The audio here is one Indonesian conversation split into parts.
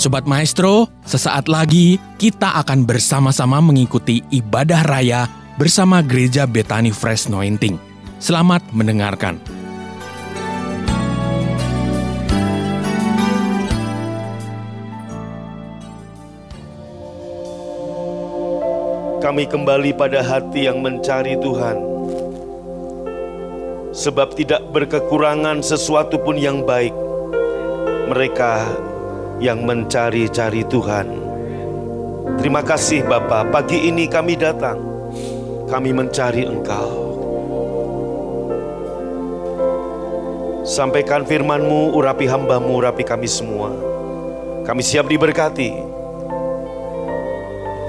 Sobat Maestro, sesaat lagi kita akan bersama-sama mengikuti ibadah raya bersama Gereja Bethany Fresh Anointing. Selamat mendengarkan. Kami kembali pada hati yang mencari Tuhan, sebab tidak berkekurangan sesuatu pun yang baik mereka yang mencari-cari Tuhan. Terima kasih Bapa, pagi ini kami datang, kami mencari Engkau. Sampaikan firman-Mu, urapi hamba-Mu, urapi kami semua. Kami siap diberkati.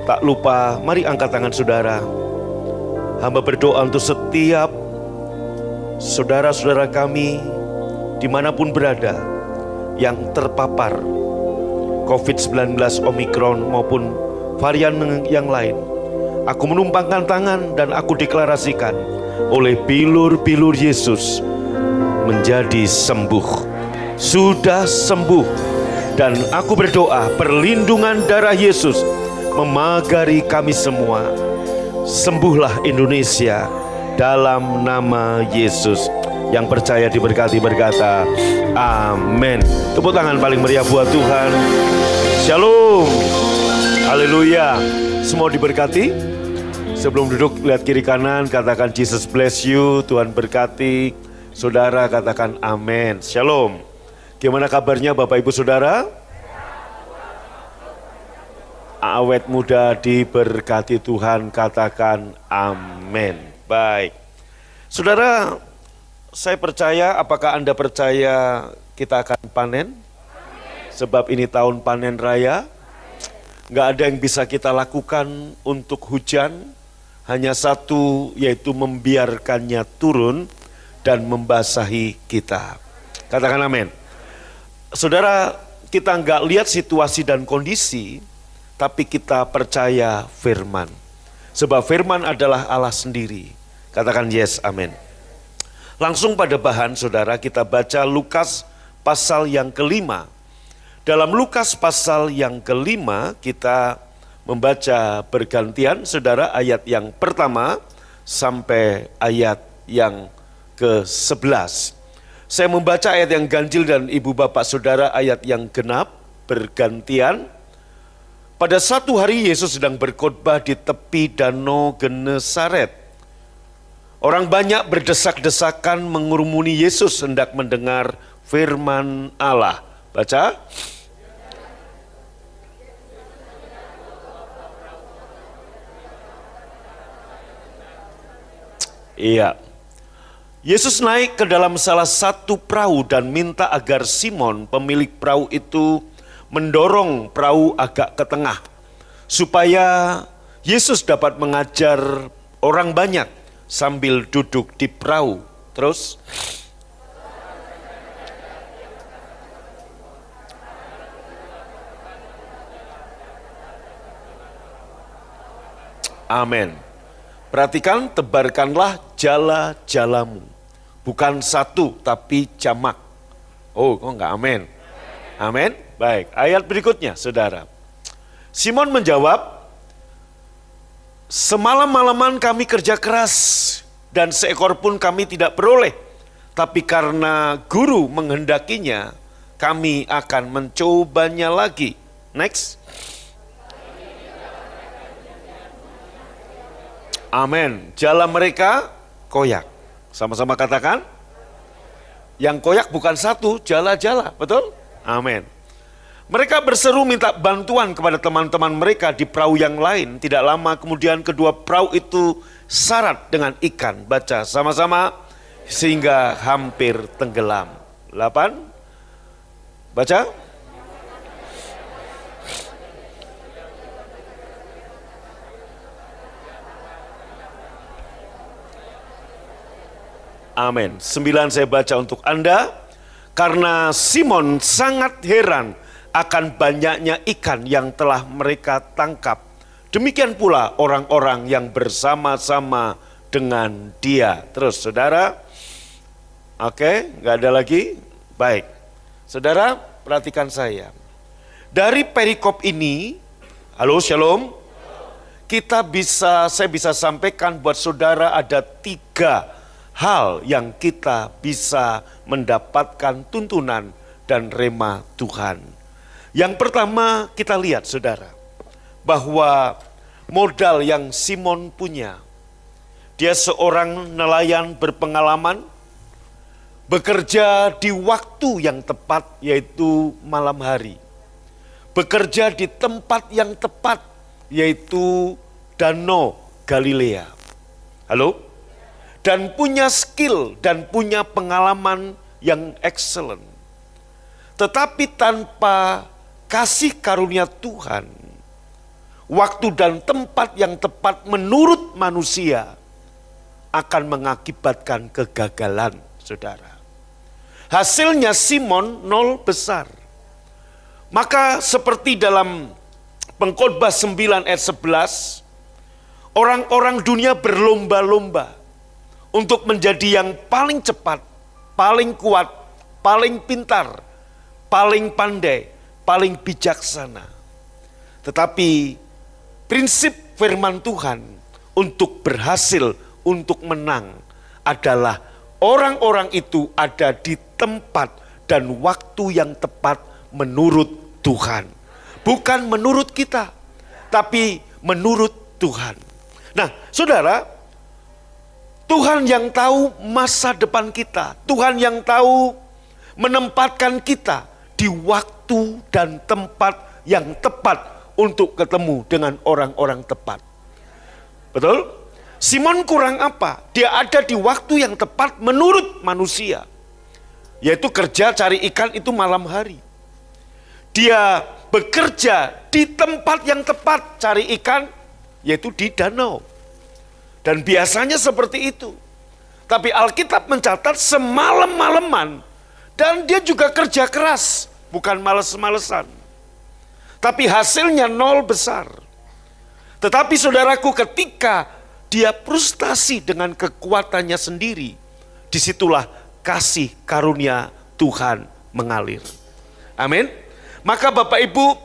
Tak lupa, mari angkat tangan saudara. Hamba berdoa untuk setiap saudara-saudara kami dimanapun berada yang terpapar COVID-19 Omikron maupun varian yang lain. Aku menumpangkan tangan dan aku deklarasikan oleh bilur-bilur Yesus menjadi sembuh. Sudah sembuh. Dan aku berdoa perlindungan darah Yesus memagari kami semua. Sembuhlah Indonesia dalam nama Yesus. Yang percaya diberkati berkata amin. Tepuk tangan paling meriah buat Tuhan. Shalom. Haleluya. Semua diberkati. Sebelum duduk lihat kiri kanan, katakan Jesus bless you, Tuhan berkati. Saudara katakan amin. Shalom. Gimana kabarnya Bapak Ibu Saudara? Awet muda diberkati Tuhan, katakan amin. Baik. Saudara, saya percaya, apakah Anda percaya kita akan panen? Sebab ini tahun panen raya. Nggak ada yang bisa kita lakukan untuk hujan. Hanya satu, yaitu membiarkannya turun dan membasahi kita. Katakan amin. Saudara, kita nggak lihat situasi dan kondisi, tapi kita percaya firman. Sebab firman adalah Allah sendiri. Katakan yes, amin. Langsung pada bahan saudara, kita baca Lukas pasal yang kelima. Dalam Lukas pasal yang kelima kita membaca bergantian saudara, ayat yang pertama sampai ayat yang ke-11. Saya membaca ayat yang ganjil dan ibu bapak saudara ayat yang genap bergantian. Pada satu hari Yesus sedang berkhotbah di tepi danau Genesaret. Orang banyak berdesak-desakan mengurumuni Yesus hendak mendengar firman Allah. Baca. Iya. Yesus naik ke dalam salah satu perahu dan minta agar Simon, pemilik perahu itu, mendorong perahu agak ke tengah, supaya Yesus dapat mengajar orang banyak sambil duduk di perahu. Terus, amin. Perhatikan, tebarkanlah jala-jalamu. Bukan satu, tapi jamak. Oh, kok enggak amin? Amin? Baik, ayat berikutnya, saudara. Simon menjawab, semalam-malaman kami kerja keras, dan seekor pun kami tidak peroleh. Tapi karena guru menghendakinya, kami akan mencobanya lagi. Next. Amin. Jala mereka koyak. Sama-sama katakan. Yang koyak bukan satu, jala-jala. Betul? Amin. Mereka berseru minta bantuan kepada teman-teman mereka di perahu yang lain. Tidak lama kemudian kedua perahu itu syarat dengan ikan. Baca sama-sama. Sehingga hampir tenggelam. 8. Baca. Amin. 9 saya baca untuk Anda. Karena Simon sangat heran akan banyaknya ikan yang telah mereka tangkap. Demikian pula orang-orang yang bersama-sama dengan dia. Terus saudara. Oke, nggak ada lagi? Baik. Saudara, perhatikan saya. Dari perikop ini, halo shalom, saya bisa sampaikan buat saudara ada 3 hal yang kita bisa mendapatkan tuntunan dan rema Tuhan. Yang pertama kita lihat saudara, bahwa modal yang Simon punya, dia seorang nelayan berpengalaman, bekerja di waktu yang tepat yaitu malam hari. Bekerja di tempat yang tepat yaitu Danau Galilea. Halo? Dan punya skill dan punya pengalaman yang excellent. Tetapi tanpa kasih karunia Tuhan, waktu dan tempat yang tepat menurut manusia akan mengakibatkan kegagalan, saudara. Hasilnya Simon 0 besar. Maka seperti dalam Pengkhotbah 9 ayat 11, orang-orang dunia berlomba-lomba untuk menjadi yang paling cepat, paling kuat, paling pintar, paling pandai, paling bijaksana. Tetapi prinsip firman Tuhan untuk berhasil, untuk menang adalah orang-orang itu ada di tempat dan waktu yang tepat menurut Tuhan. Bukan menurut kita, tapi menurut Tuhan. Nah, saudara, Tuhan yang tahu masa depan kita, Tuhan yang tahu menempatkan kita di waktu dan tempat yang tepat untuk ketemu dengan orang-orang tepat. Betul? Simon kurang apa? Dia ada di waktu yang tepat menurut manusia, yaitu kerja cari ikan itu malam hari. Dia bekerja di tempat yang tepat cari ikan, yaitu di danau. Dan biasanya seperti itu. Tapi Alkitab mencatat semalam-malaman, dan dia juga kerja keras, bukan males-malesan. Tapi hasilnya 0 besar. Tetapi saudaraku, ketika dia frustasi dengan kekuatannya sendiri, disitulah kasih karunia Tuhan mengalir. Amin. Maka Bapak Ibu,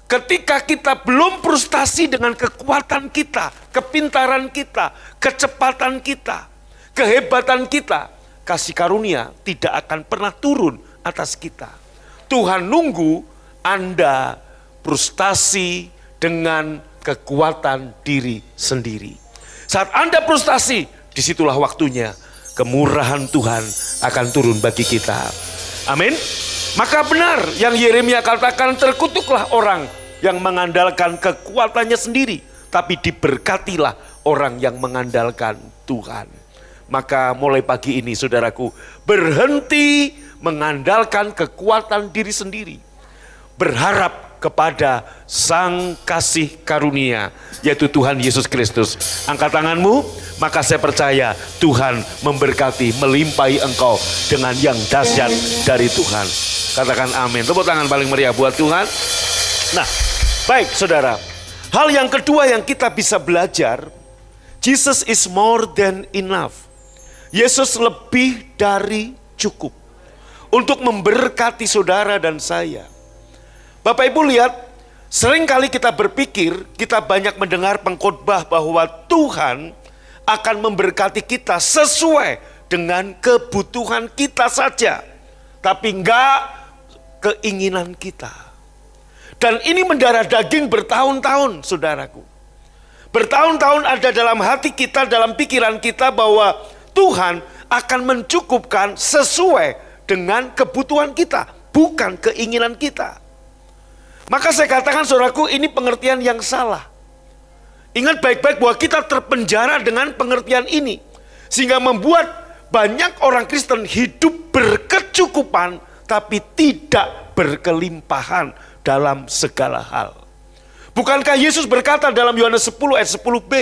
ketika kita belum frustasi dengan kekuatan kita, kepintaran kita, kecepatan kita, kehebatan kita, kasih karunia tidak akan pernah turun atas kita. Tuhan nunggu Anda frustasi dengan kekuatan diri sendiri. Saat Anda frustasi, disitulah waktunya kemurahan Tuhan akan turun bagi kita. Amin. Maka benar yang Yeremia katakan, terkutuklah orang yang mengandalkan kekuatannya sendiri, tapi diberkatilah orang yang mengandalkan Tuhan. Maka mulai pagi ini saudaraku, berhenti mengandalkan kekuatan diri sendiri. Berharap kepada Sang Kasih Karunia, yaitu Tuhan Yesus Kristus. Angkat tanganmu, maka saya percaya Tuhan memberkati, melimpahi engkau dengan yang dahsyat dari Tuhan. Katakan amin. Tepuk tangan paling meriah buat Tuhan. Nah, baik saudara. Hal yang kedua yang kita bisa belajar, Jesus is more than enough. Yesus lebih dari cukup untuk memberkati saudara dan saya. Bapak Ibu lihat, seringkali kita berpikir, kita banyak mendengar pengkhotbah bahwa Tuhan akan memberkati kita sesuai dengan kebutuhan kita saja, tapi enggak keinginan kita. Dan ini mendarah daging bertahun-tahun, saudaraku. Bertahun-tahun ada dalam hati kita, dalam pikiran kita bahwa Tuhan akan mencukupkan sesuai dengan kebutuhan kita, bukan keinginan kita. Maka saya katakan saudaraku, ini pengertian yang salah. Ingat baik-baik bahwa kita terpenjara dengan pengertian ini, sehingga membuat banyak orang Kristen hidup berkecukupan tapi tidak berkelimpahan dalam segala hal. Bukankah Yesus berkata dalam Yohanes 10 ayat 10b,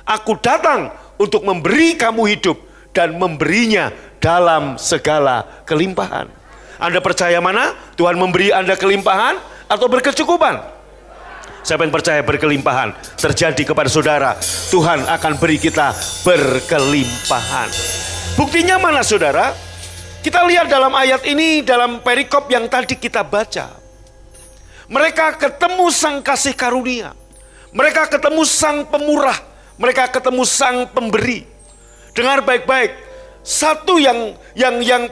aku datang untuk memberi kamu hidup dan memberinya dalam segala kelimpahan. Anda percaya mana? Tuhan memberi Anda kelimpahan atau berkecukupan? Siapa yang percaya berkelimpahan terjadi kepada saudara? Tuhan akan beri kita berkelimpahan. Buktinya mana saudara? Kita lihat dalam ayat ini, dalam perikop yang tadi kita baca. Mereka ketemu Sang Kasih Karunia. Mereka ketemu Sang Pemurah. Mereka ketemu Sang Pemberi. Dengar baik-baik. Satu yang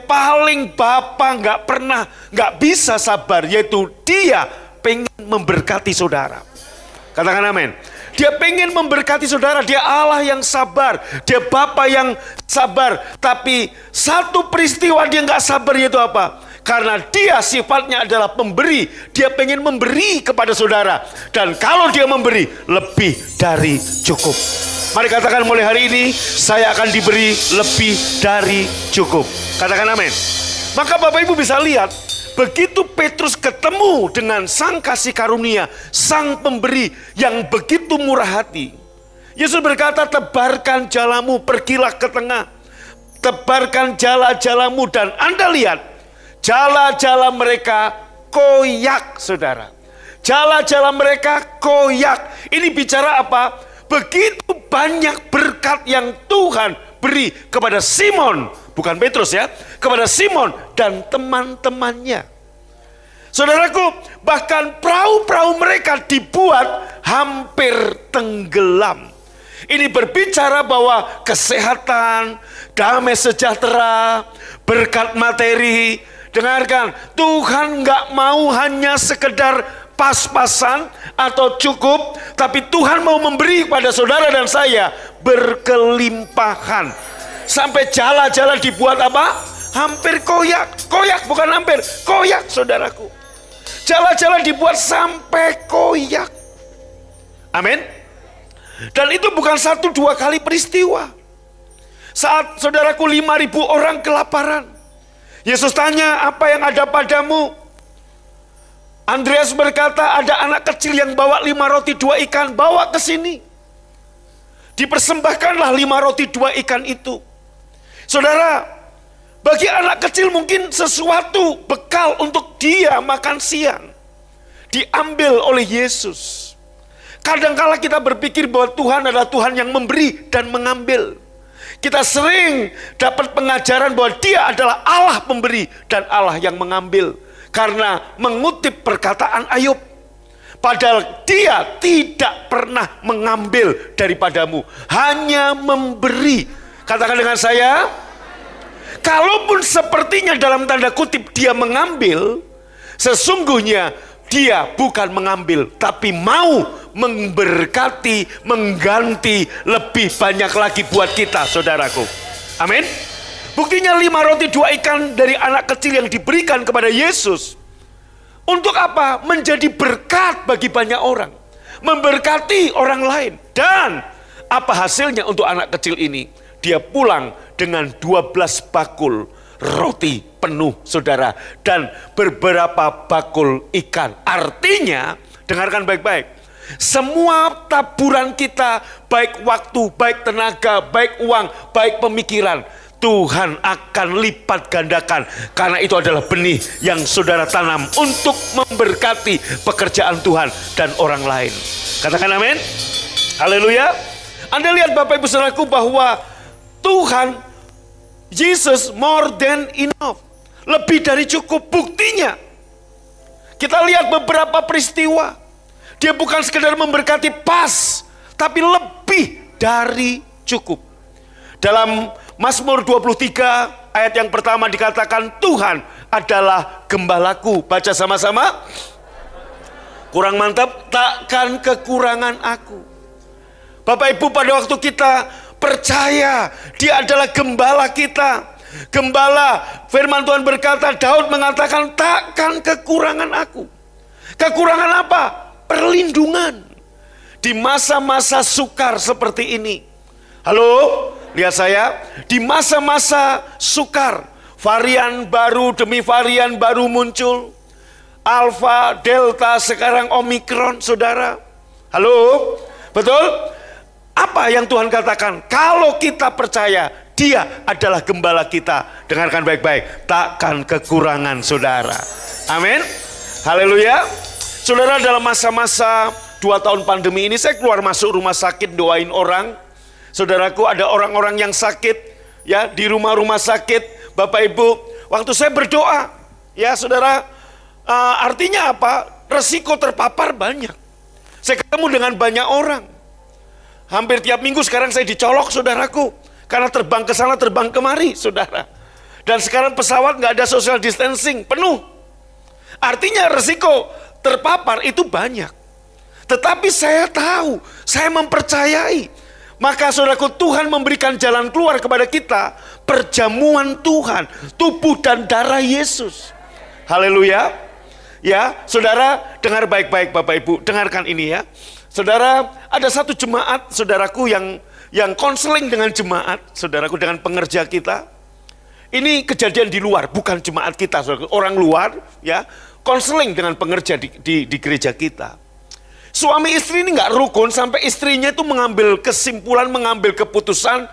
paling Bapa nggak bisa sabar, yaitu Dia pengen memberkati saudara. Katakan amin. Dia pengen memberkati saudara. Dia Allah yang sabar. Dia Bapa yang sabar. Tapi satu peristiwa dia nggak sabar, yaitu apa? Karena dia sifatnya adalah pemberi. Dia pengen memberi kepada saudara. Dan kalau dia memberi, lebih dari cukup. Mari katakan mulai hari ini, saya akan diberi lebih dari cukup. Katakan amin. Maka Bapak Ibu bisa lihat, begitu Petrus ketemu dengan Sang Kasih Karunia, Sang Pemberi yang begitu murah hati. Yesus berkata, tebarkan jalamu, pergilah ke tengah. Tebarkan jala-jalamu, dan Anda lihat, jala-jala mereka koyak, saudara. Jala-jala mereka koyak. Ini bicara apa? Begitu banyak berkat yang Tuhan beri kepada Simon, bukan Petrus ya, kepada Simon dan teman-temannya. Saudaraku, bahkan perahu-perahu mereka dibuat hampir tenggelam. Ini berbicara bahwa kesehatan, damai sejahtera, berkat materi. Dengarkan, Tuhan nggak mau hanya sekedar pas-pasan atau cukup, tapi Tuhan mau memberi kepada saudara dan saya berkelimpahan. Sampai jala-jala dibuat apa? Hampir koyak. Koyak bukan hampir, koyak saudaraku. Jala-jala dibuat sampai koyak. Amin. Dan itu bukan 1-2 kali peristiwa. Saat saudaraku 5.000 orang kelaparan, Yesus tanya, apa yang ada padamu? Andreas berkata, ada anak kecil yang bawa 5 roti 2 ikan, bawa ke sini. Dipersembahkanlah 5 roti 2 ikan itu. Saudara, bagi anak kecil mungkin sesuatu bekal untuk dia makan siang diambil oleh Yesus. Kadangkala kita berpikir bahwa Tuhan adalah Tuhan yang memberi dan mengambil. Kita sering dapat pengajaran bahwa Dia adalah Allah pemberi dan Allah yang mengambil, karena mengutip perkataan Ayub. Padahal Dia tidak pernah mengambil daripadamu, hanya memberi. Katakan dengan saya, kalaupun sepertinya dalam tanda kutip Dia mengambil, sesungguhnya Dia bukan mengambil, tapi mau memberkati, mengganti lebih banyak lagi buat kita, saudaraku. Amin. Buktinya 5 roti 2 ikan dari anak kecil yang diberikan kepada Yesus. Untuk apa? Menjadi berkat bagi banyak orang. Memberkati orang lain. Dan apa hasilnya untuk anak kecil ini? Dia pulang dengan 12 bakul roti penuh, saudara. Dan beberapa bakul ikan. Artinya, dengarkan baik-baik. Semua taburan kita, baik waktu, baik tenaga, baik uang, baik pemikiran, Tuhan akan lipat gandakan. Karena itu adalah benih yang saudara tanam untuk memberkati pekerjaan Tuhan dan orang lain. Katakan amin. Haleluya. Anda lihat Bapak Ibu Saudaraku bahwa Tuhan, Jesus more than enough. Lebih dari cukup. Buktinya, kita lihat beberapa peristiwa. Dia bukan sekedar memberkati pas, tapi lebih dari cukup. Dalam Mazmur 23 ayat yang pertama dikatakan, Tuhan adalah gembalaku. Baca sama-sama. Kurang mantap, takkan kekurangan aku. Bapak Ibu, pada waktu kita percaya Dia adalah gembala kita, gembala, firman Tuhan berkata, Daud mengatakan, takkan kekurangan aku. Kekurangan apa? Perlindungan di masa-masa sukar seperti ini. Halo, lihat saya. Di masa-masa sukar, varian baru demi varian baru muncul. Alfa, Delta, sekarang Omikron, saudara. Halo, betul? Apa yang Tuhan katakan? Kalau kita percaya Dia adalah gembala kita, dengarkan baik-baik, takkan kekurangan, saudara. Amin. Haleluya. Saudara, dalam masa-masa 2 tahun pandemi ini, saya keluar masuk rumah sakit doain orang. Saudaraku, ada orang-orang yang sakit ya di rumah-rumah sakit. Bapak Ibu, waktu saya berdoa, ya saudara, artinya apa? resiko terpapar banyak. Saya ketemu dengan banyak orang. Hampir tiap minggu sekarang saya dicolok, saudaraku. Karena terbang ke sana, terbang kemari, saudara. Dan sekarang pesawat nggak ada social distancing, penuh. Artinya resiko terpapar itu banyak. Tetapi saya tahu, saya mempercayai. Maka saudaraku, Tuhan memberikan jalan keluar kepada kita. Perjamuan Tuhan, tubuh dan darah Yesus. Haleluya. Ya, saudara, dengar baik-baik Bapak Ibu, dengarkan ini ya. Saudara, ada satu jemaat, saudaraku, yang konseling dengan jemaat, saudaraku, dengan pengerja kita. Ini kejadian di luar, bukan jemaat kita, saudaraku. Orang luar, ya, konseling dengan pengerja di gereja kita. Suami istri ini nggak rukun sampai istrinya itu mengambil kesimpulan, mengambil keputusan,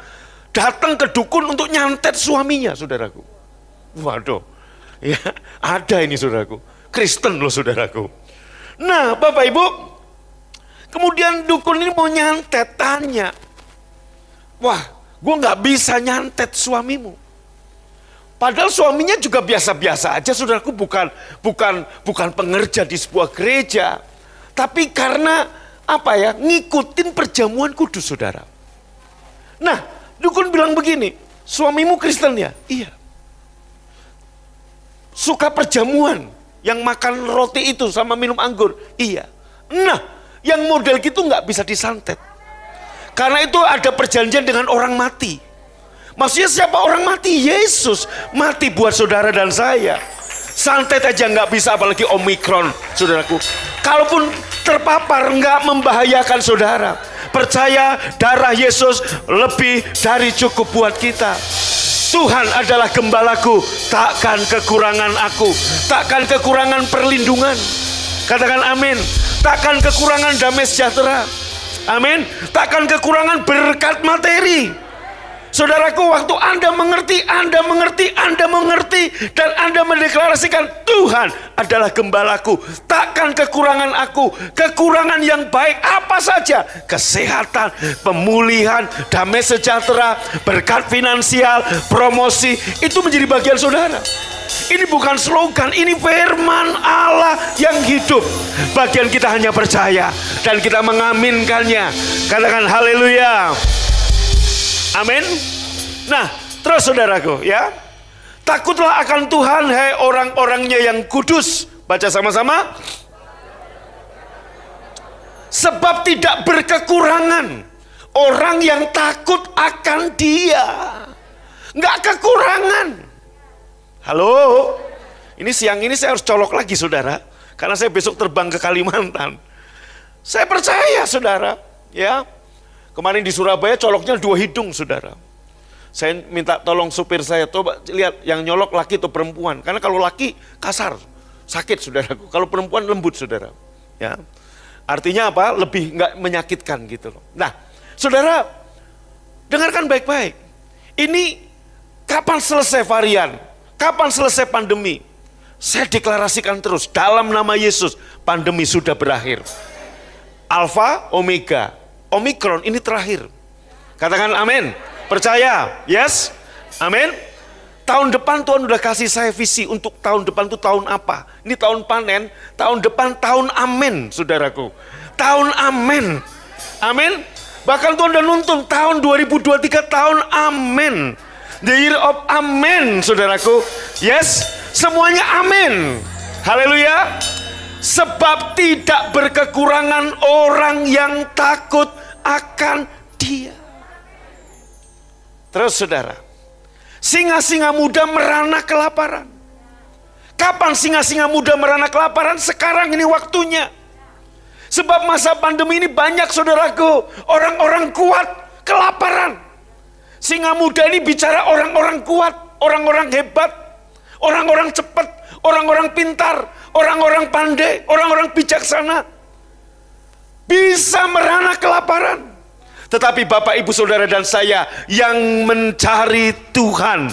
datang ke dukun untuk nyantet suaminya, saudaraku. Waduh, ya, ada ini saudaraku. Kristen loh saudaraku. Nah Bapak Ibu, kemudian dukun ini mau nyantet, tanya, wah gue nggak bisa nyantet suamimu. Padahal suaminya juga biasa-biasa aja saudaraku, bukan pengerja di sebuah gereja. Tapi karena apa ya, ngikutin perjamuan kudus saudara. Nah dukun bilang begini, suamimu Kristen ya? Iya. Suka perjamuan, yang makan roti itu sama minum anggur? Iya. Nah, yang model gitu nggak bisa disantet. Karena itu ada perjanjian dengan orang mati. Maksudnya siapa orang mati? Yesus mati buat saudara dan saya. Santet aja nggak bisa, apalagi Omikron, saudaraku. Kalaupun terpapar nggak membahayakan saudara. Percaya darah Yesus lebih dari cukup buat kita. Tuhan adalah gembalaku, takkan kekurangan aku, takkan kekurangan perlindungan. Katakan amin. Takkan kekurangan damai sejahtera. Amin. Takkan kekurangan berkat materi. Saudaraku, waktu Anda mengerti, dan Anda mendeklarasikan Tuhan adalah gembalaku, takkan kekurangan aku, kekurangan yang baik apa saja, kesehatan, pemulihan, damai sejahtera, berkat finansial, promosi, itu menjadi bagian saudara. Ini bukan slogan, ini firman Allah yang hidup. Bagian kita hanya percaya dan kita mengaminkannya. Katakan haleluya. Amin. Nah, terus saudaraku ya. Takutlah akan Tuhan, hai orang-orangnya yang kudus. Baca sama-sama. Sebab tidak berkekurangan orang yang takut akan Dia. Nggak kekurangan. Halo. Ini siang ini saya harus colok lagi saudara. Karena saya besok terbang ke Kalimantan. Saya percaya saudara. Ya. Kemarin di Surabaya coloknya 2 hidung saudara. Saya minta tolong supir saya, coba lihat yang nyolok laki atau perempuan. Karena kalau laki kasar, sakit saudaraku. Kalau perempuan lembut saudara. Ya, artinya apa? Lebih nggak menyakitkan gitu loh. Nah saudara, dengarkan baik-baik. Ini kapan selesai varian? Kapan selesai pandemi? Saya deklarasikan terus, dalam nama Yesus, pandemi sudah berakhir. Alfa, Omega. Omikron ini terakhir. Katakan amin. Percaya? Yes? Amin. Tahun depan Tuhan udah kasih saya visi untuk tahun depan itu tahun apa. Ini tahun panen, tahun depan tahun amin, saudaraku. Tahun amin. Amin. Bahkan Tuhan udah nuntun tahun 2023 tahun amin. The year of amin, saudaraku. Yes? Semuanya amin. Haleluya. Sebab tidak berkekurangan orang yang takut akan Dia. Terus saudara, singa-singa muda merana kelaparan. Kapan singa-singa muda merana kelaparan? Sekarang ini waktunya. Sebab masa pandemi ini banyak saudaraku, orang-orang kuat kelaparan. Singa muda ini bicara orang-orang kuat, orang-orang hebat, orang-orang cepat, orang-orang pintar, orang-orang pandai, orang-orang bijaksana. Bisa merana kelaparan. Tetapi Bapak, Ibu, Saudara, dan saya yang mencari Tuhan.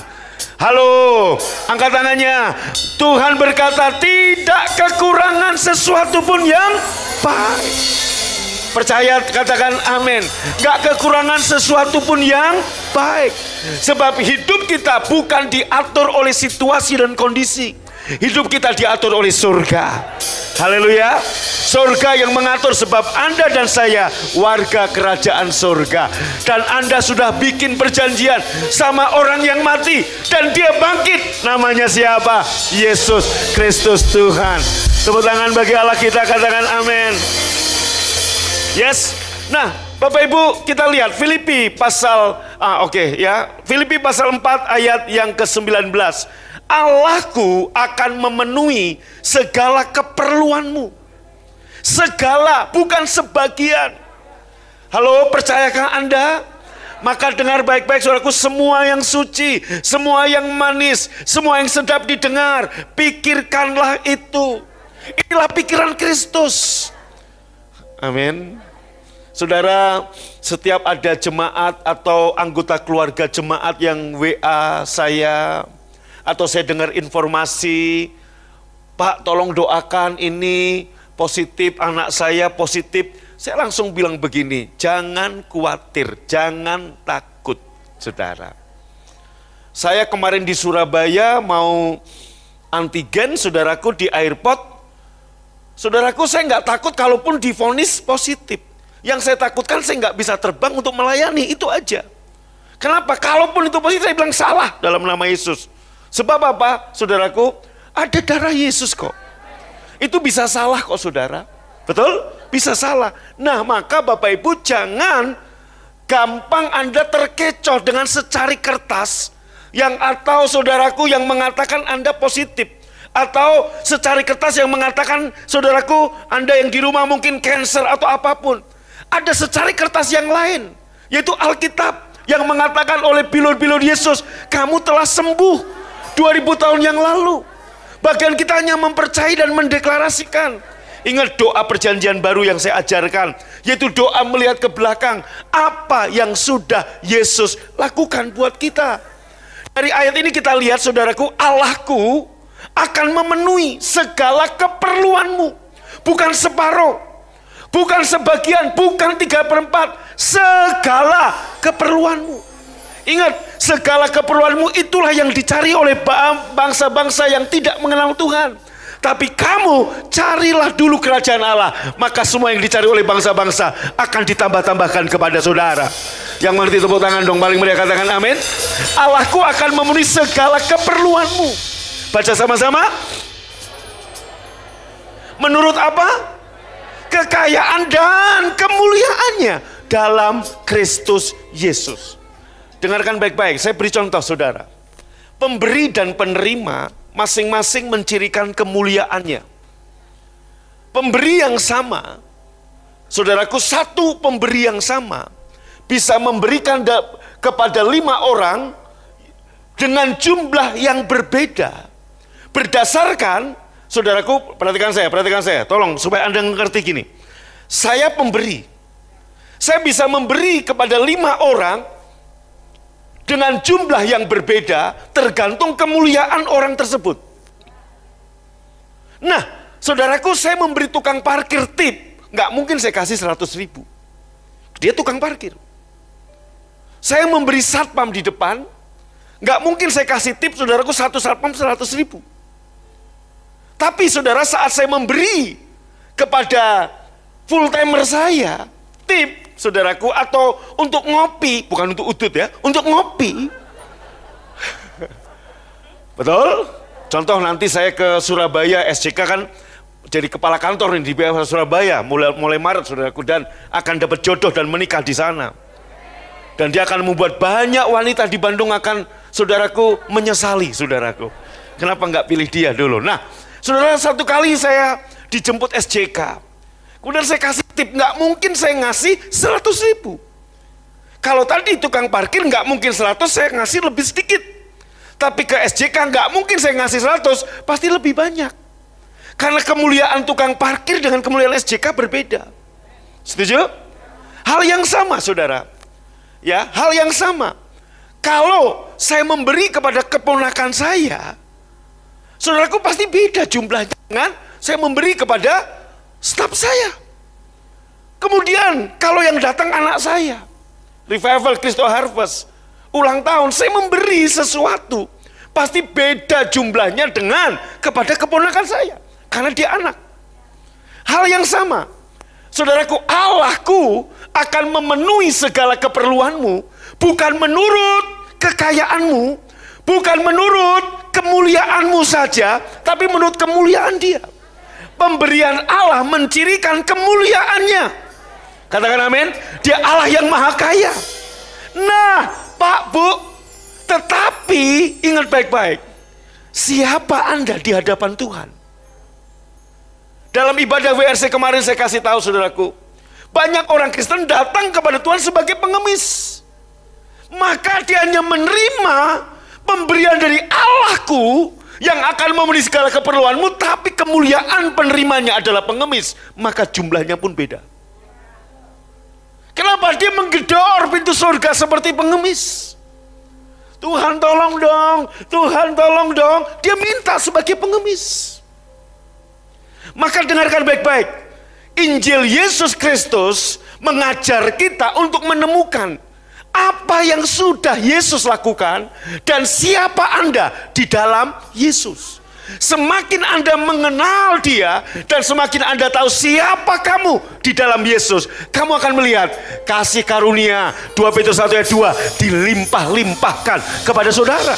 Halo, angkat tangannya. Tuhan berkata tidak kekurangan sesuatu pun yang baik. Percaya, katakan amin. Gak kekurangan sesuatu pun yang baik. Sebab hidup kita bukan diatur oleh situasi dan kondisi. Hidup kita diatur oleh surga. Haleluya. Surga yang mengatur, sebab Anda dan saya warga kerajaan surga. Dan Anda sudah bikin perjanjian sama orang yang mati dan dia bangkit. Namanya siapa? Yesus Kristus Tuhan. Tepuk tangan bagi Allah kita, katakan amin. Yes. Nah, Bapak Ibu, kita lihat Filipi pasal Filipi pasal 4 ayat yang ke-19. Allahku akan memenuhi segala keperluanmu. Segala, bukan sebagian. Halo, percayakah Anda? Maka dengar baik-baik saudaraku, semua yang suci, semua yang manis, semua yang sedap didengar, pikirkanlah itu. Inilah pikiran Kristus. Amin. Saudara, setiap ada jemaat atau anggota keluarga jemaat yang WA saya, atau saya dengar informasi, Pak tolong doakan ini positif, anak saya positif. Saya langsung bilang begini, jangan khawatir, jangan takut saudara. Saya kemarin di Surabaya mau antigen saudaraku di airport. Saudaraku, saya nggak takut kalaupun divonis positif. Yang saya takutkan saya nggak bisa terbang untuk melayani, itu aja. Kenapa? Kalaupun itu positif, saya bilang salah dalam nama Yesus. Sebab apa, saudaraku? Ada darah Yesus kok. Itu bisa salah kok, saudara. Betul? Bisa salah. Nah, maka Bapak Ibu jangan gampang Anda terkecoh dengan secari kertas yang atau saudaraku yang mengatakan Anda positif. Atau secari kertas yang mengatakan saudaraku Anda yang di rumah mungkin cancer atau apapun. Ada secari kertas yang lain, yaitu Alkitab yang mengatakan oleh bilur-bilur Yesus, kamu telah sembuh 2000 tahun yang lalu. Bagian kita hanya mempercayai dan mendeklarasikan. Ingat doa perjanjian baru yang saya ajarkan, yaitu doa melihat ke belakang. Apa yang sudah Yesus lakukan buat kita. Dari ayat ini kita lihat saudaraku, Allahku akan memenuhi segala keperluanmu. Bukan separuh, bukan sebagian, bukan 3/4. Segala keperluanmu. Ingat, segala keperluanmu itulah yang dicari oleh bangsa-bangsa yang tidak mengenal Tuhan. Tapi kamu carilah dulu kerajaan Allah, maka semua yang dicari oleh bangsa-bangsa akan ditambah-tambahkan kepada saudara. Yang mengerti tepuk tangan dong, paling meriah katakan amin. Allahku akan memenuhi segala keperluanmu. Baca sama-sama. Menurut apa? Kekayaan dan kemuliaannya dalam Kristus Yesus. Dengarkan baik-baik, saya beri contoh saudara. Pemberi dan penerima masing-masing mencirikan kemuliaannya. Pemberi yang sama, saudaraku, satu pemberi yang sama bisa memberikan kepada 5 orang dengan jumlah yang berbeda. Berdasarkan, saudaraku, perhatikan saya, tolong supaya Anda mengerti gini. Saya pemberi, saya bisa memberi kepada 5 orang dengan jumlah yang berbeda tergantung kemuliaan orang tersebut. Nah, saudaraku, saya memberi tukang parkir tip, nggak mungkin saya kasih 100.000. Dia tukang parkir. Saya memberi satpam di depan, nggak mungkin saya kasih tip saudaraku satu satpam 100.000. Tapi saudara, saat saya memberi kepada full timer saya tip, saudaraku, atau untuk ngopi, bukan untuk udut ya, untuk ngopi. Betul? Contoh nanti saya ke Surabaya, SJK kan jadi kepala kantor di Surabaya, mulai Maret saudaraku, dan akan dapat jodoh dan menikah di sana. Dan dia akan membuat banyak wanita di Bandung akan, saudaraku, menyesali saudaraku. Kenapa nggak pilih dia dulu? Nah, saudara, satu kali saya dijemput SJK. Kemudian saya kasih tip, nggak mungkin saya ngasih 100.000. Kalau tadi tukang parkir nggak mungkin 100, saya ngasih lebih sedikit. Tapi ke SJK nggak mungkin saya ngasih 100, pasti lebih banyak. Karena kemuliaan tukang parkir dengan kemuliaan SJK berbeda. Setuju? Hal yang sama saudara. Ya, hal yang sama. Kalau saya memberi kepada keponakan saya, saudaraku, pasti beda jumlahnya dengan saya memberi kepada staf saya. Kemudian kalau yang datang anak saya, Revival Christo Harvest, ulang tahun, saya memberi sesuatu, Pasti beda jumlahnya dengan kepada keponakan saya. Karena dia anak. Hal yang sama. Saudaraku, Allahku akan memenuhi segala keperluanmu. Bukan menurut kekayaanmu. Bukan menurut kemuliaanmu saja. Tapi menurut kemuliaan dia. Pemberian Allah mencirikan kemuliaannya. Katakan amin. Dia Allah yang maha kaya. Nah, Pak, Bu, tetapi ingat baik-baik, siapa Anda di hadapan Tuhan? Dalam ibadah WRC kemarin saya kasih tahu saudaraku, banyak orang Kristen datang kepada Tuhan sebagai pengemis. Maka dia hanya menerima pemberian dari Allahku yang akan memenuhi segala keperluanmu, tapi kemuliaan penerimanya adalah pengemis, maka jumlahnya pun beda. Kenapa dia menggedor pintu surga seperti pengemis? Tuhan tolong dong, Tuhan tolong dong. Dia minta sebagai pengemis. Maka dengarkan baik-baik. Injil Yesus Kristus mengajar kita untuk menemukan apa yang sudah Yesus lakukan dan siapa Anda di dalam Yesus. Semakin Anda mengenal dia dan semakin Anda tahu siapa kamu di dalam Yesus, kamu akan melihat kasih karunia 2 Petrus 1 ayat 2 dilimpah-limpahkan kepada saudara.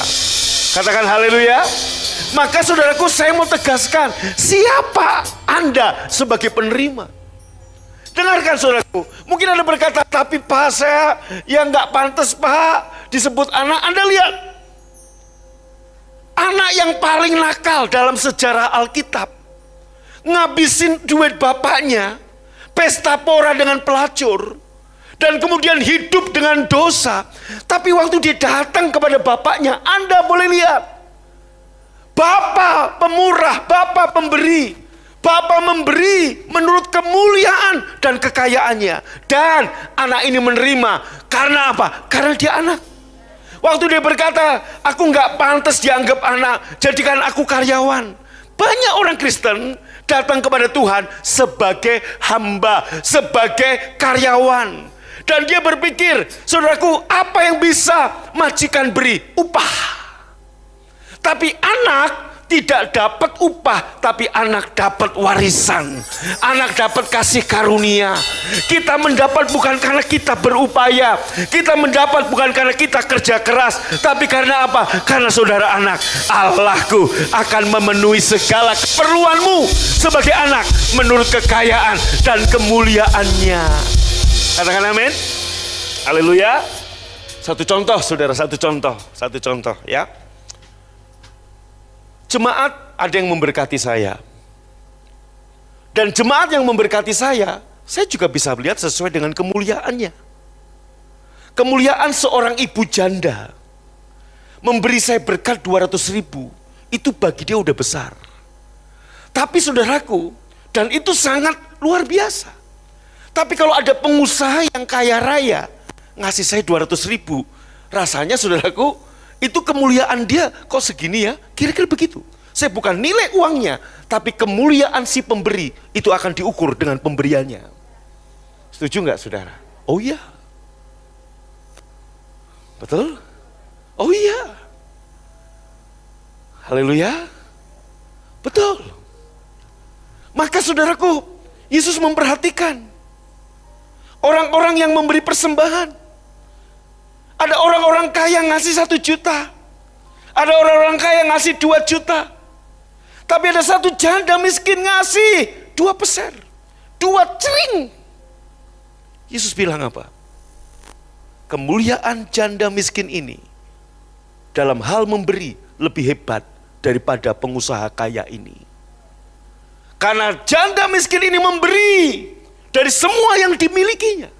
Katakan haleluya. Maka saudaraku, saya mau tegaskan, siapa Anda sebagai penerima? Dengarkan saudaraku, mungkin Anda berkata, tapi Pak, saya yang nggak pantas Pak disebut anak. Anda lihat, anak yang paling nakal dalam sejarah Alkitab, ngabisin duit bapaknya, pesta pora dengan pelacur, dan kemudian hidup dengan dosa. Tapi waktu dia datang kepada bapaknya, Anda boleh lihat, Bapa pemurah, Bapa pemberi. Bapa memberi menurut kemuliaan dan kekayaannya. Dan anak ini menerima. Karena apa? Karena dia anak. Waktu dia berkata, aku nggak pantas dianggap anak, jadikan aku karyawan. Banyak orang Kristen datang kepada Tuhan sebagai hamba, sebagai karyawan. Dan dia berpikir, saudaraku, apa yang bisa majikan beri? Upah. Tapi anak tidak dapat upah, tapi anak dapat warisan. Anak dapat kasih karunia. Kita mendapat bukan karena kita berupaya. Kita mendapat bukan karena kita kerja keras. Tapi karena apa? Karena saudara anak. Allahku akan memenuhi segala keperluanmu sebagai anak menurut kekayaan dan kemuliaannya. Katakan amin. Haleluya. Satu contoh saudara, satu contoh ya. Jemaat ada yang memberkati saya. Dan jemaat yang memberkati saya juga bisa melihat sesuai dengan kemuliaannya. Kemuliaan seorang ibu janda memberi saya berkat 200.000, itu bagi dia udah besar. Tapi saudaraku, dan itu sangat luar biasa. Tapi kalau ada pengusaha yang kaya raya ngasih saya 200.000, rasanya saudaraku, itu kemuliaan dia kok segini ya, kira-kira begitu. Saya bukan nilai uangnya, tapi kemuliaan si pemberi itu akan diukur dengan pemberiannya. Setuju nggak saudara? Oh iya. Betul? Oh iya. Haleluya. Betul. Maka saudaraku, Yesus memperhatikan orang-orang yang memberi persembahan. Ada orang-orang kaya ngasih 1 juta. Ada orang-orang kaya ngasih 2 juta. Tapi ada satu janda miskin ngasih 2 peser. 2 cering. Yesus bilang apa? Kemuliaan janda miskin ini dalam hal memberi lebih hebat daripada pengusaha kaya ini. Karena janda miskin ini memberi dari semua yang dimilikinya.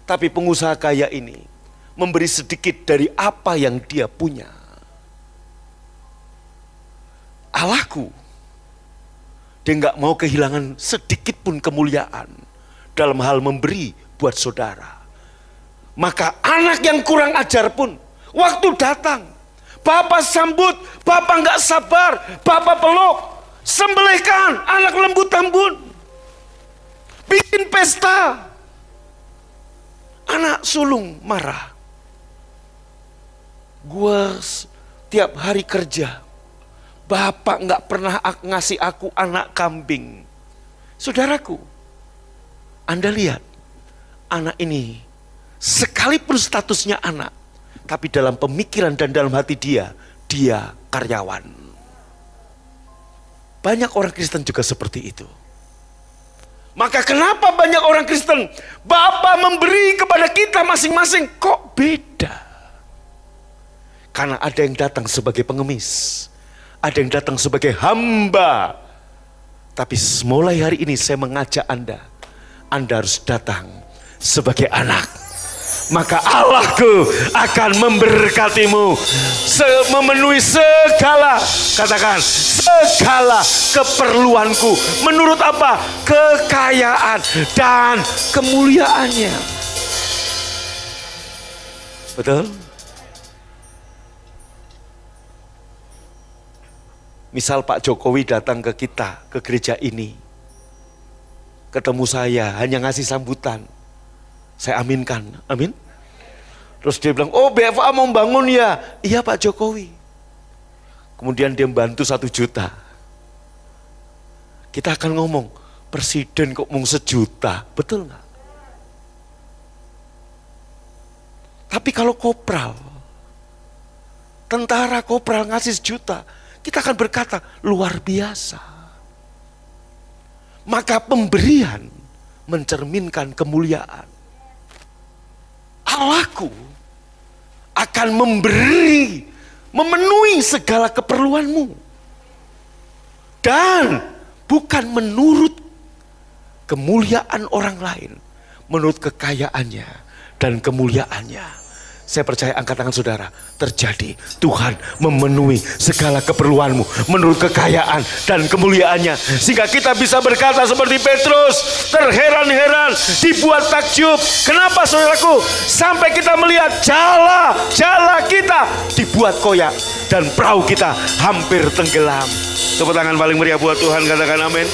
Tapi pengusaha kaya ini memberi sedikit dari apa yang dia punya. Allahku, dia nggak mau kehilangan sedikit pun kemuliaan dalam hal memberi buat saudara. Maka anak yang kurang ajar pun waktu datang, Bapak sambut, Bapak nggak sabar, Bapak peluk, sembelihkan anak lembu tambun, bikin pesta. Anak sulung marah. Gua tiap hari kerja. Bapak nggak pernah ngasih aku anak kambing. Saudaraku, Anda lihat, anak ini sekalipun statusnya anak, tapi dalam pemikiran dan dalam hati dia karyawan. Banyak orang Kristen juga seperti itu. Maka kenapa banyak orang Kristen, Bapa memberi kepada kita masing-masing, kok beda? Karena ada yang datang sebagai pengemis, ada yang datang sebagai hamba. Tapi mulai hari ini saya mengajak Anda harus datang sebagai anak. Maka Allahku akan memberkatimu, memenuhi segala, katakan, segala keperluanku. Menurut apa? Kekayaan dan kemuliaannya. Betul? Misal Pak Jokowi datang ke kita, ke gereja ini, ketemu saya, hanya ngasih sambutan, saya aminkan, amin. Terus dia bilang, oh BFA mau bangun ya? Iya Pak Jokowi. Kemudian dia membantu 1 juta. Kita akan ngomong, presiden kok mau 1 juta, betul nggak? Tapi kalau kopral, tentara kopral ngasih 1 juta, kita akan berkata, luar biasa. Maka pemberian mencerminkan kemuliaan. Allahku akan memberi, memenuhi segala keperluanmu. Dan bukan menurut kemuliaan orang lain, menurut kekayaannya dan kemuliaannya. Saya percaya, angkat tangan saudara, terjadi. Tuhan memenuhi segala keperluanmu menurut kekayaan dan kemuliaannya. Sehingga kita bisa berkata seperti Petrus, terheran-heran, dibuat takjub. Kenapa saudaraku? Sampai kita melihat jala kita dibuat koyak dan perahu kita hampir tenggelam. Tepuk tangan paling meriah buat Tuhan, katakan amin.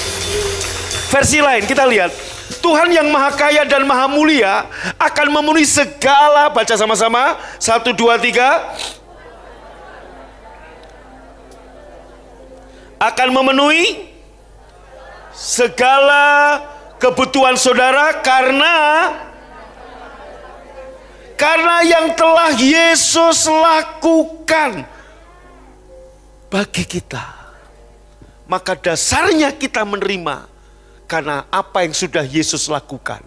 Versi lain kita lihat, Tuhan yang maha kaya dan maha mulia akan memenuhi segala, baca sama-sama, 1, 2, 3. Akan memenuhi segala kebutuhan saudara karena yang telah Yesus lakukan bagi kita. Maka dasarnya kita menerima karena apa yang sudah Yesus lakukan.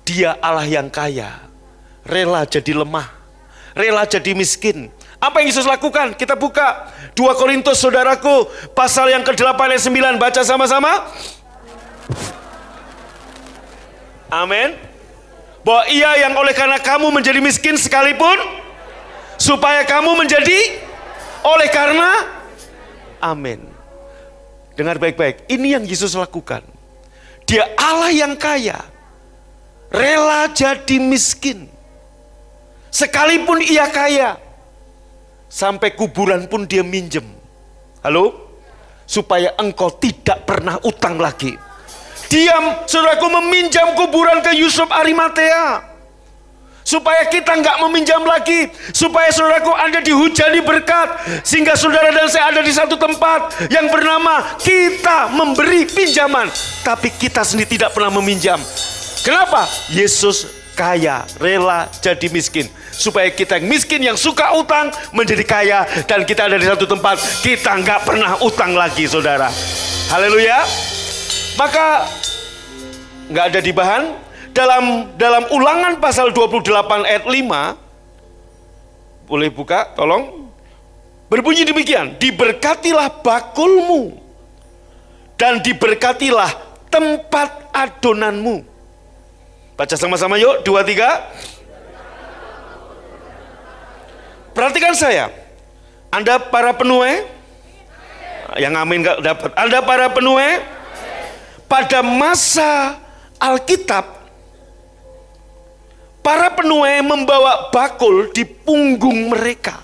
Dia Allah yang kaya, rela jadi lemah, rela jadi miskin. Apa yang Yesus lakukan? Kita buka 2 Korintus saudaraku, pasal yang ke-8 ayat 9, baca sama-sama. Amin. Bahwa ia yang oleh karena kamu menjadi miskin sekalipun, supaya kamu menjadi oleh karena, amin. Dengar baik-baik, ini yang Yesus lakukan. Dia Allah yang kaya, rela jadi miskin. Sekalipun ia kaya, sampai kuburan pun dia minjem. Halo? Supaya engkau tidak pernah utang lagi. Dia, saudaraku, meminjam kuburan ke Yusuf Arimatea. Supaya kita nggak meminjam lagi. Supaya saudaraku Anda dihujani berkat. Sehingga saudara dan saya ada di satu tempat yang bernama kita memberi pinjaman. Tapi kita sendiri tidak pernah meminjam. Kenapa? Yesus kaya, rela jadi miskin. Supaya kita yang miskin, yang suka utang, menjadi kaya. Dan kita ada di satu tempat, kita nggak pernah utang lagi, saudara. Haleluya. Maka nggak ada di bahan. Dalam Ulangan pasal 28 ayat 5, boleh buka tolong, berbunyi demikian, diberkatilah bakulmu dan diberkatilah tempat adonanmu. Baca sama-sama yuk, 2, 3. Perhatikan saya, Anda para penuai, yang amin gak dapat. Anda para penuai, pada masa Alkitab, para penuai membawa bakul di punggung mereka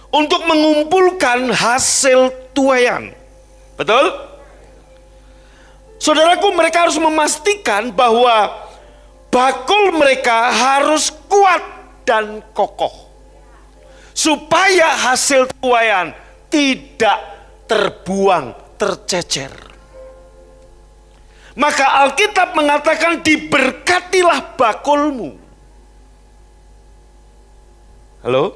untuk mengumpulkan hasil tuaian. Betul? Saudaraku, mereka harus memastikan bahwa bakul mereka harus kuat dan kokoh. supaya hasil tuaian tidak terbuang, tercecer. Maka Alkitab mengatakan diberkatilah bakulmu. Halo?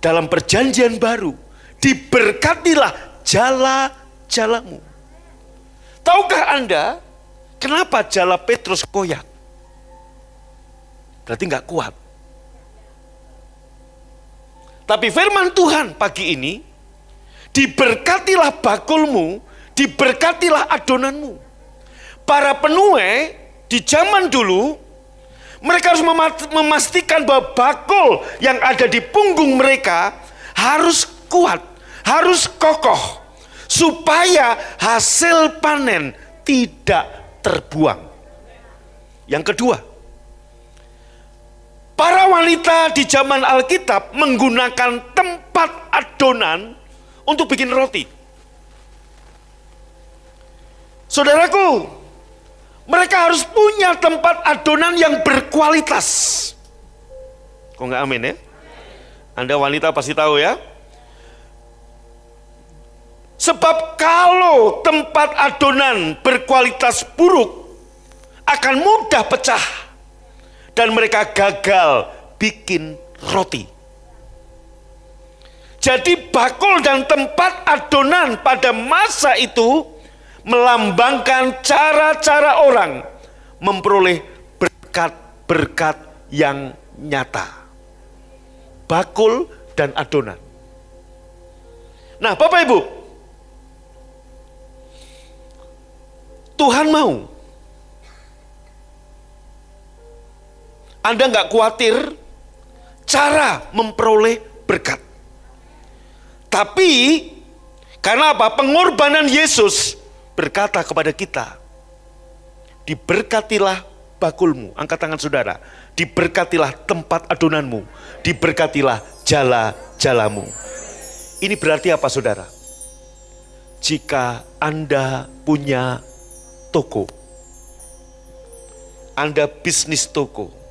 Dalam perjanjian baru, diberkatilah jala-jalamu. Tahukah Anda kenapa jala Petrus koyak? Berarti nggak kuat. Tapi firman Tuhan pagi ini, diberkatilah bakulmu, diberkatilah adonanmu. Para penuai di zaman dulu, mereka harus memastikan bahwa bakul yang ada di punggung mereka harus kuat, harus kokoh, supaya hasil panen tidak terbuang. Yang kedua, para wanita di zaman Alkitab menggunakan tempat adonan untuk bikin roti. Saudaraku, mereka harus punya tempat adonan yang berkualitas. Kok nggak amin ya? Anda wanita pasti tahu ya. Sebab kalau tempat adonan berkualitas buruk, akan mudah pecah. Dan mereka gagal bikin roti. Jadi bakul dan tempat adonan pada masa itu melambangkan cara-cara orang memperoleh berkat-berkat yang nyata. Bakul dan adonan. Nah, Bapak Ibu, Tuhan mau Anda nggak khawatir cara memperoleh berkat. Tapi karena apa? Pengorbanan Yesus berkata kepada kita, diberkatilah bakulmu. Angkat tangan saudara. Diberkatilah tempat adonanmu. Diberkatilah jala-jalamu. Ini berarti apa saudara? Jika Anda punya toko, Anda bisnis toko,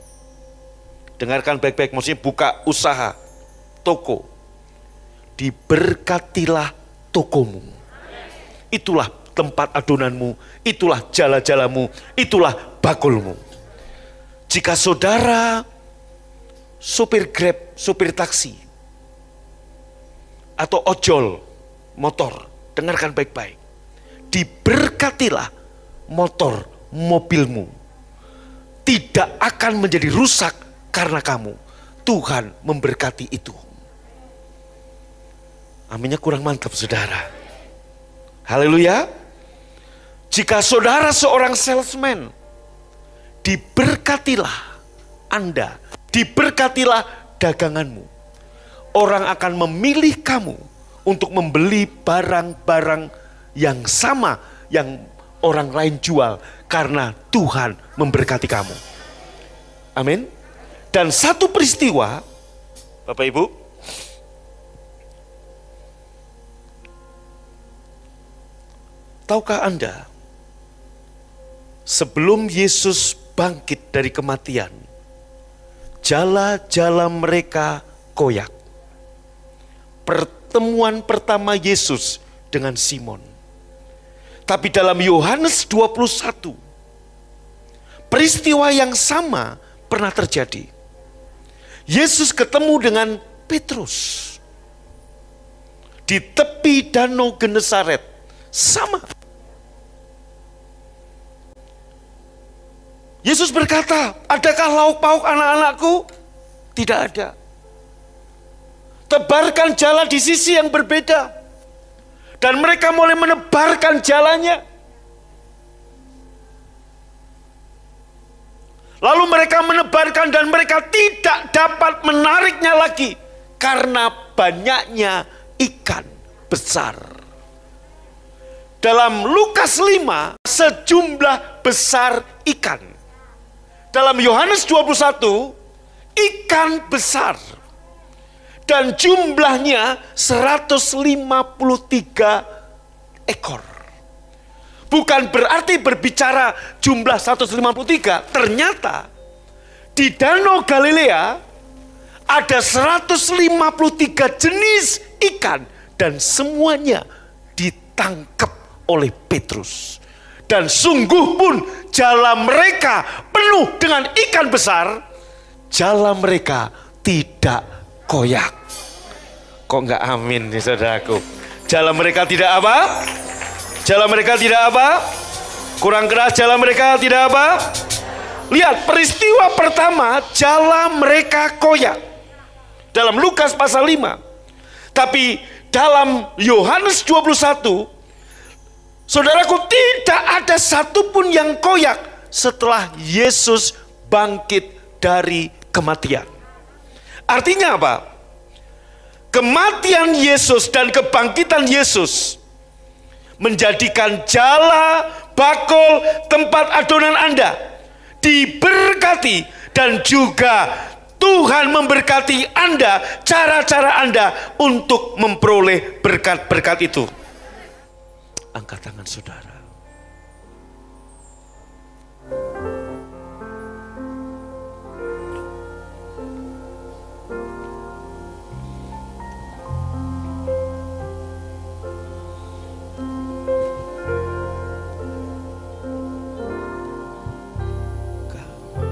dengarkan baik-baik, maksudnya buka usaha, toko. Diberkatilah tokomu. Itulah tempat adonanmu, itulah jala-jalamu, itulah bakulmu. Jika saudara supir Grab, supir taksi, atau ojol motor, dengarkan baik-baik. Diberkatilah motor, mobilmu. Tidak akan menjadi rusak karena kamu. Tuhan memberkati itu. Aminnya kurang mantap saudara. Haleluya. Jika saudara seorang salesman, diberkatilah Anda, diberkatilah daganganmu. Orang akan memilih kamu untuk membeli barang-barang yang sama yang orang lain jual karena Tuhan memberkati kamu. Amin. Dan satu peristiwa, Bapak Ibu, tahukah Anda, sebelum Yesus bangkit dari kematian, jala-jala mereka koyak. Pertemuan pertama Yesus dengan Simon. Tapi dalam Yohanes 21, peristiwa yang sama pernah terjadi. Yesus ketemu dengan Petrus di tepi danau Genesaret. Sama. Yesus berkata, adakah lauk pauk anak-anakku? Tidak ada. Tebarkan jala di sisi yang berbeda. Dan mereka mulai menebarkan jalannya. Lalu mereka menebarkan dan mereka tidak dapat menariknya lagi. Karena banyaknya ikan besar. Dalam Lukas 5, sejumlah besar ikan. Dalam Yohanes 21, ikan besar. Dan jumlahnya 153 ekor. Bukan berarti berbicara jumlah 153. Ternyata di Danau Galilea ada 153 jenis ikan dan semuanya ditangkap oleh Petrus. Dan sungguh pun jala mereka penuh dengan ikan besar, jala mereka tidak koyak. Kok enggak amin nih saudaraku? Jala mereka tidak apa? Jala mereka tidak apa? Kurang keras, jala mereka tidak apa? Lihat peristiwa pertama, jala mereka koyak. Dalam Lukas pasal 5. Tapi dalam Yohanes 21, saudaraku, tidak ada satupun yang koyak setelah Yesus bangkit dari kematian. Artinya apa? Kematian Yesus dan kebangkitan Yesus menjadikan jala, bakul, tempat adonan Anda diberkati, dan juga Tuhan memberkati Anda, cara-cara Anda untuk memperoleh berkat-berkat itu. Angkat tangan saudara.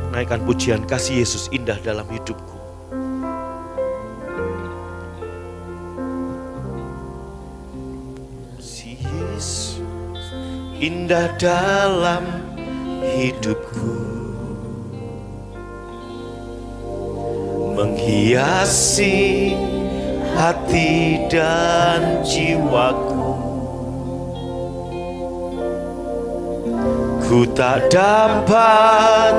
Naikkan pujian, kasih Yesus indah dalam hidupku. Kasih Yesus indah dalam hidupku, menghiasi hati dan jiwaku. Ku tak dapat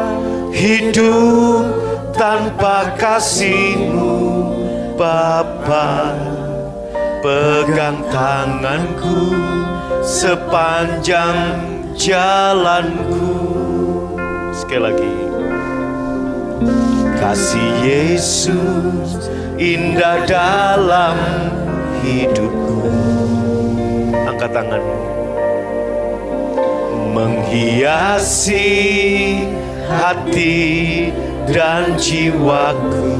hidup tanpa kasih-Mu, Bapa. Pegang tanganku sepanjang jalanku. Sekali lagi. Kasih Yesus indah dalam hidupku. Angkat tanganmu. Menghiasi hati dan jiwaku.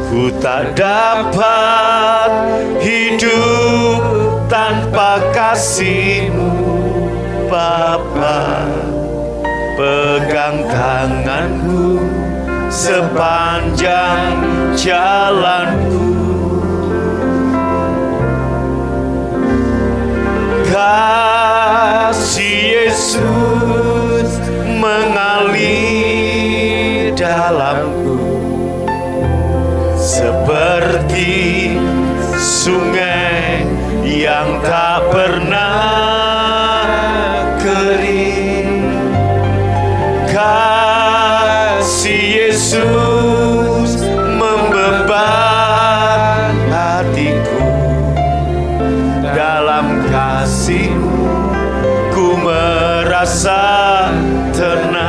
Ku tak dapat hidup tanpa kasih-Mu, Bapa. Pegang tanganku sepanjang jalanku. Kasih Yesus mengalir dalamku, seperti sungai yang tak pernah kering. Kasih Yesus membeban hatiku, dalam kasih-Mu ku merasa tenang.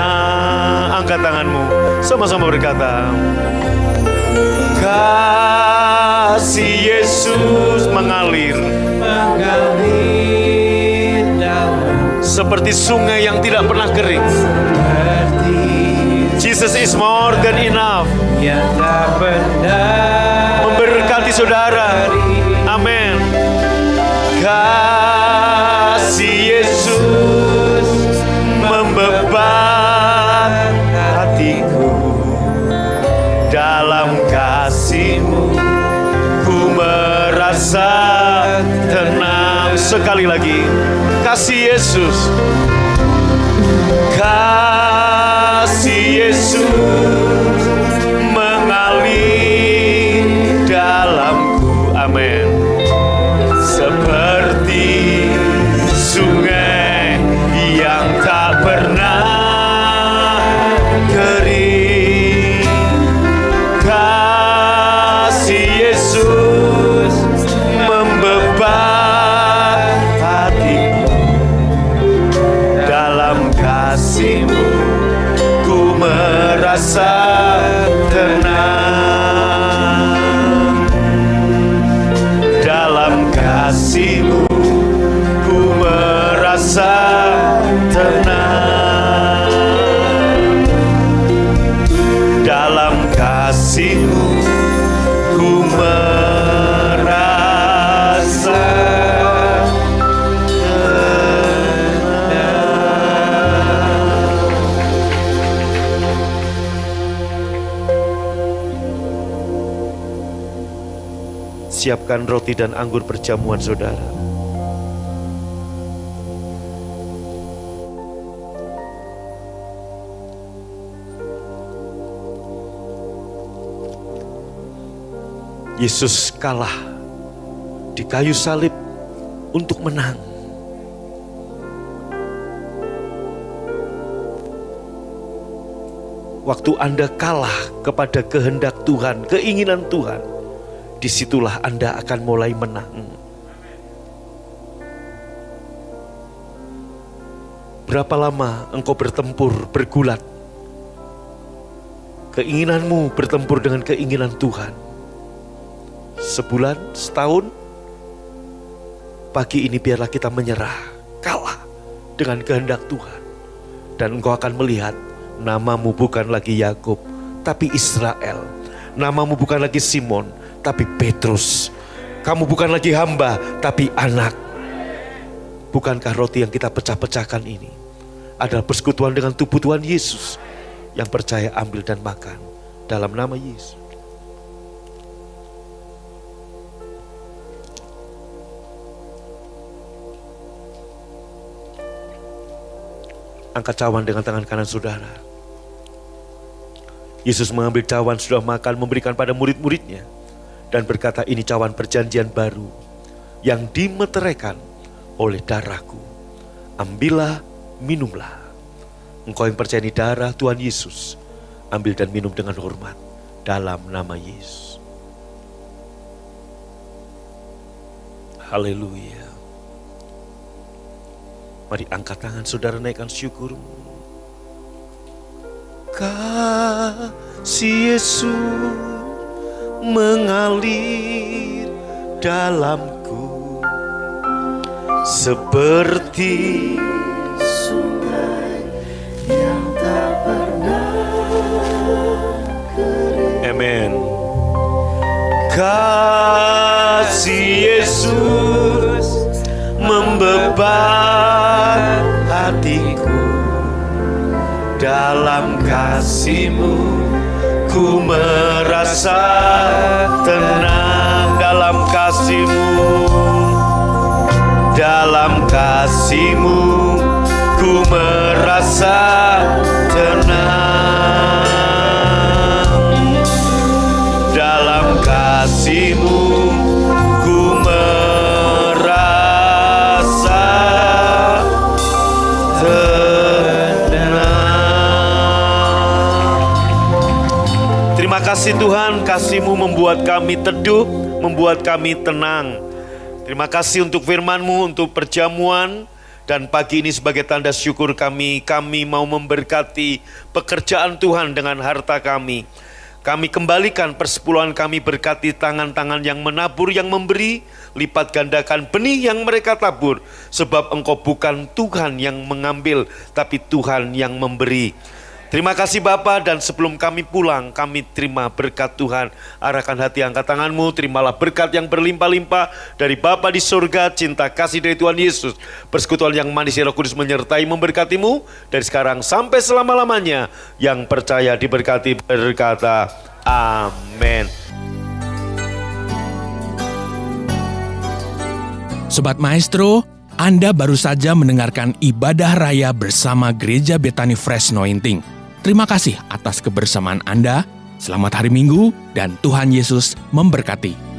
Angkat tanganmu, sama-sama berkata, kasih Yesus mengalir dalam, seperti sungai yang tidak pernah kering. Jesus is more than enough. Memberkati saudara. Amin. Kasih Yesus membeban hatiku, dalam kasih-Mu ku merasa tenang. Sekali lagi, kasih Yesus, kasih Yesus mengalir dalamku. Amin. Seperti sungai yang tak pernah kering. Kasih Yesus membeban hatiku, dalam kasih-Mu ku merasa Siapkan roti dan anggur perjamuan saudara. Yesus kalah di kayu salib untuk menang. Waktu Anda kalah kepada kehendak Tuhan, keinginan Tuhan, disitulah Anda akan mulai menang. Berapa lama engkau bertempur, bergulat? Keinginanmu bertempur dengan keinginan Tuhan. Sebulan, setahun? Pagi ini biarlah kita menyerah, kalah dengan kehendak Tuhan. Dan engkau akan melihat namamu bukan lagi Yakub, tapi Israel. Namamu bukan lagi Simon, tapi Petrus. Kamu bukan lagi hamba, tapi anak. Bukankah roti yang kita pecah-pecahkan ini adalah persekutuan dengan tubuh Tuhan Yesus? Yang percaya ambil dan makan dalam nama Yesus. Angkat cawan dengan tangan kanan saudara. Yesus mengambil cawan sudah makan, memberikan pada murid-muridnya. Dan berkata, ini cawan perjanjian baru yang dimeteraikan oleh darahku. Ambillah, minumlah. Engkau yang percaya ini darah Tuhan Yesus, ambil dan minum dengan hormat dalam nama Yesus. Haleluya. Mari angkat tangan saudara, naikkan syukur. Kasih Yesus mengalir dalamku seperti sungai yang tak pernah kering. Amin. Kasih Yesus membebat hatiku, dalam kasih-Mu ku merasa tenang. Dalam kasih-Mu, dalam kasih-Mu ku merasa tenang. Dalam kasih-Mu ku merasa tenang. Terima kasih Tuhan, kasih-Mu membuat kami teduh, membuat kami tenang. Terima kasih untuk firman-Mu, untuk perjamuan. Dan pagi ini sebagai tanda syukur kami mau memberkati pekerjaan Tuhan dengan harta kami. Kami kembalikan persepuluhan kami, berkati tangan-tangan yang menabur, yang memberi, lipat gandakan benih yang mereka tabur. Sebab Engkau bukan Tuhan yang mengambil, tapi Tuhan yang memberi. Terima kasih Bapa, dan sebelum kami pulang, kami terima berkat Tuhan. Arahkan hati, angkat tanganmu, terimalah berkat yang berlimpah-limpah dari Bapa di surga, cinta kasih dari Tuhan Yesus, persekutuan yang manis Roh Kudus menyertai memberkatimu dari sekarang sampai selama-lamanya. Yang percaya diberkati berkata amin. Sobat Maestro, Anda baru saja mendengarkan ibadah raya bersama Gereja Bethany Fresh Anointing. Terima kasih atas kebersamaan Anda. Selamat hari Minggu dan Tuhan Yesus memberkati.